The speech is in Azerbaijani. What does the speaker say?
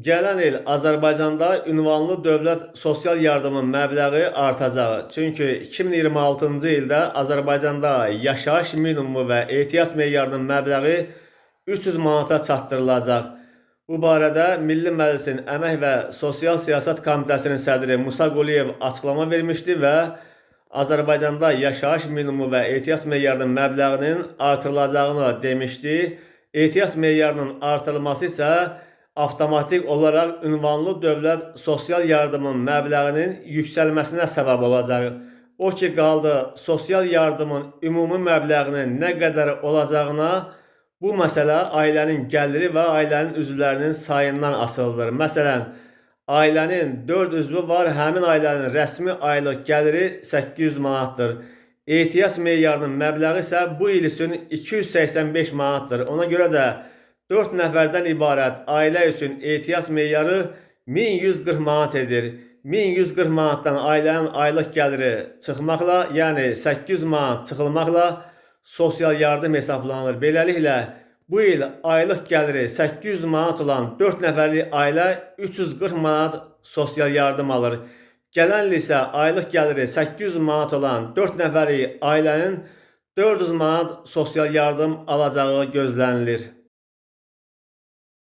Gələn il Azərbaycanda ünvanlı dövlət sosial yardımın məbləği artacaq. Çünki 2026-cı ildə Azərbaycanda yaşayış minimumu və ehtiyac meyarının məbləği 300 manata çatdırılacaq. Bu barədə Milli Məclisin Əmək və Sosial Siyasət Komitəsinin sədri Musa Quliyev açıqlama vermişdi və Azərbaycanda yaşayış minimumu və ehtiyac meyarının məbləğinin artırılacağını demişdi. Ehtiyac meyarının artırılması isə avtomatik olaraq ünvanlı dövlət sosial yardımın məbləğinin yüksəlməsinə səbəb olacaq. O ki qaldı sosial yardımın ümumi məbləğinin nə qədər olacağına, bu məsələ ailənin gəliri və ailənin üzvlərinin sayından asılıdır. Məsələn, ailənin 4 üzvü var, həmin ailənin rəsmi aylıq gəliri 800 manatdır. Ehtiyac meyarının məbləği isə bu il üçün 285 manatdır. Ona görə də 4 nəfərdən ibarət ailə üçün ehtiyac meyarı 1140 manat edir. 1140 manatdan ailənin aylıq gəliri çıxmaqla, yəni 800 manat çıxılmaqla sosial yardım hesablanır. Beləliklə, bu il aylıq gəliri 800 manat olan 4 nəfərlik ailə 340 manat sosial yardım alır. Gələn il isə aylıq gəliri 800 manat olan 4 nəfərlik ailənin 400 manat sosial yardım alacağı gözlənilir.